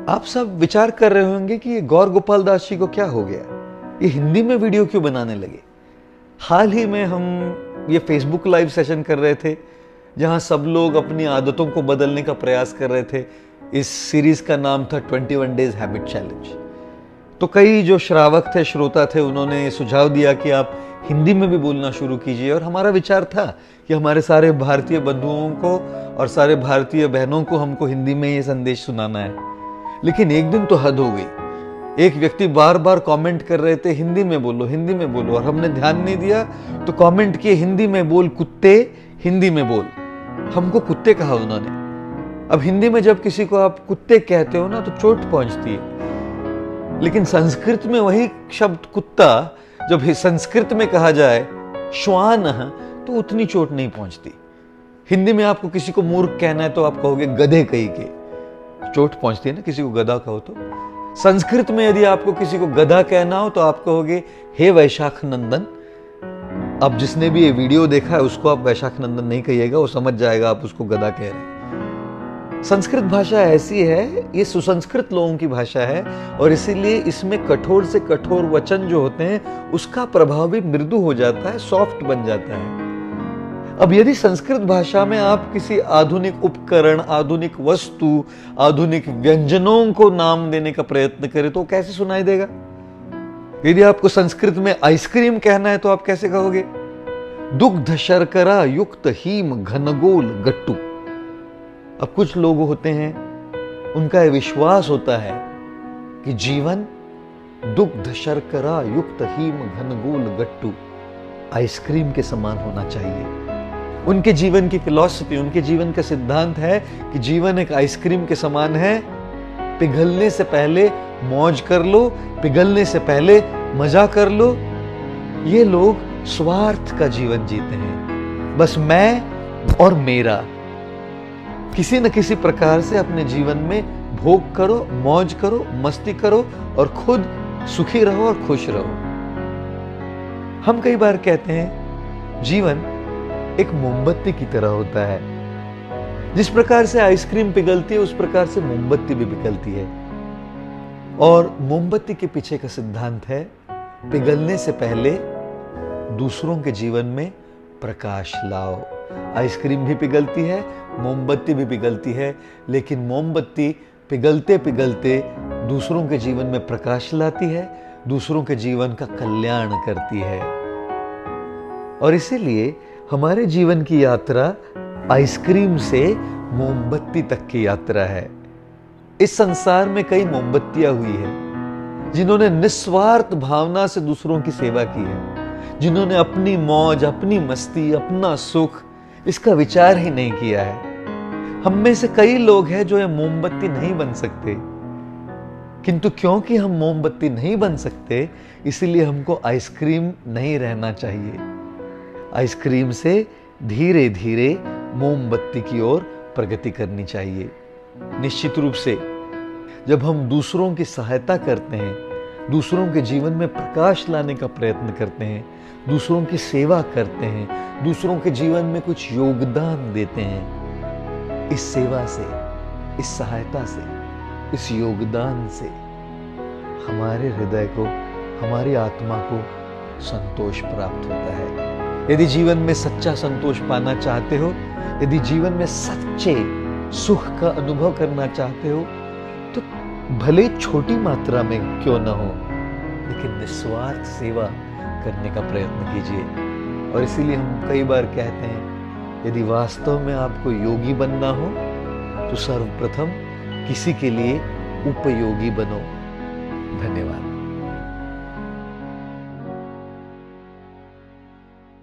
आप सब विचार कर रहे होंगे कि ये गौर गोपाल दास जी को क्या हो गया, ये हिंदी में वीडियो क्यों बनाने लगे। हाल ही में हम ये फेसबुक लाइव सेशन कर रहे थे जहां सब लोग अपनी आदतों को बदलने का प्रयास कर रहे थे। इस सीरीज का नाम था 21 डेज हैबिट चैलेंज। तो कई जो श्रावक थे, श्रोता थे, उन्होंने सुझाव दिया कि आप हिंदी में भी बोलना शुरू कीजिए। और हमारा विचार था कि हमारे सारे भारतीय बंधुओं को और सारे भारतीय बहनों को हमको हिंदी में ये संदेश सुनाना है। लेकिन एक दिन तो हद हो गई। एक व्यक्ति बार बार कमेंट कर रहे थे, हिंदी में बोलो, हिंदी में बोलो, और हमने ध्यान नहीं दिया तो कमेंट किए, हिंदी में बोल कुत्ते, हिंदी में बोल। हमको कुत्ते कहा उन्होंने। अब हिंदी में जब किसी को आप कुत्ते कहते हो ना तो चोट पहुंचती है, लेकिन संस्कृत में वही शब्द कुत्ता जब संस्कृत में कहा जाए श्वान, तो उतनी चोट नहीं पहुंचती। हिंदी में आपको किसी को मूर्ख कहना है तो आप कहोगे गधे कही के, चोट पहुंचती है ना किसी को गधा कहो तो। संस्कृत में यदि आपको किसी को गधा कहना हो तो आप कहोगे हे वैशाख नंदन। अब जिसने भी ये वीडियो देखा है उसको आप वैशाख नंदन नहीं कहिएगा, वो समझ जाएगा आप उसको गधा कह रहे हैं। संस्कृत भाषा ऐसी है, ये सुसंस्कृत लोगों की भाषा है और इसीलिए इसमें कठोर से कठोर वचन जो होते हैं उसका प्रभाव भी मृदु हो जाता है, सॉफ्ट बन जाता है। अब यदि संस्कृत भाषा में आप किसी आधुनिक उपकरण, आधुनिक वस्तु, आधुनिक व्यंजनों को नाम देने का प्रयत्न करें तो कैसे सुनाई देगा। यदि आपको संस्कृत में आइसक्रीम कहना है तो आप कैसे कहोगे, दुग्ध शर्करा युक्त हीम घनगोल गट्टू। अब कुछ लोग होते हैं, उनका यह विश्वास होता है कि जीवन दुग्ध शर्करा युक्त हीम घनगोल गट्टू आइसक्रीम के समान होना चाहिए। उनके जीवन की फिलॉसफी, उनके जीवन का सिद्धांत है कि जीवन एक आइसक्रीम के समान है। पिघलने से पहले मौज कर लो, पिघलने से पहले मजा कर लो। ये लोग स्वार्थ का जीवन जीते हैं, बस मैं और मेरा। किसी न किसी प्रकार से अपने जीवन में भोग करो, मौज करो, मस्ती करो और खुद सुखी रहो और खुश रहो। हम कई बार कहते हैं जीवन एक मोमबत्ती की तरह होता है। जिस प्रकार से आइसक्रीम पिघलती है उस प्रकार से मोमबत्ती भी पिघलती है। और मोमबत्ती के पीछे का सिद्धांत है पिघलने से पहले दूसरों के जीवन में प्रकाश लाओ। आइसक्रीम भी पिघलती है, मोमबत्ती भी पिघलती है, लेकिन मोमबत्ती पिघलते पिघलते दूसरों के जीवन में प्रकाश लाती है, दूसरों के जीवन का कल्याण करती है। और इसीलिए हमारे जीवन की यात्रा आइसक्रीम से मोमबत्ती तक की यात्रा है। इस संसार में कई मोमबत्तियां हुई है जिन्होंने निस्वार्थ भावना से दूसरों की सेवा की है, जिन्होंने अपनी मौज, अपनी मस्ती, अपना सुख इसका विचार ही नहीं किया है। हम में से कई लोग हैं जो ये मोमबत्ती नहीं बन सकते, किंतु क्योंकि हम मोमबत्ती नहीं बन सकते इसलिए हमको आइसक्रीम नहीं रहना चाहिए। आइसक्रीम से धीरे धीरे मोमबत्ती की ओर प्रगति करनी चाहिए। निश्चित रूप से जब हम दूसरों की सहायता करते हैं, दूसरों के जीवन में प्रकाश लाने का प्रयत्न करते हैं, दूसरों की सेवा करते हैं, दूसरों के जीवन में कुछ योगदान देते हैं, इस सेवा से, इस सहायता से, इस योगदान से हमारे हृदय को, हमारी आत्मा को संतोष प्राप्त होता है। यदि जीवन में सच्चा संतोष पाना चाहते हो, यदि जीवन में सच्चे सुख का अनुभव करना चाहते हो तो भले छोटी मात्रा में क्यों न हो, लेकिन निस्वार्थ सेवा करने का प्रयत्न कीजिए। और इसीलिए हम कई बार कहते हैं यदि वास्तव में आपको योगी बनना हो तो सर्वप्रथम किसी के लिए उपयोगी बनो। धन्यवाद।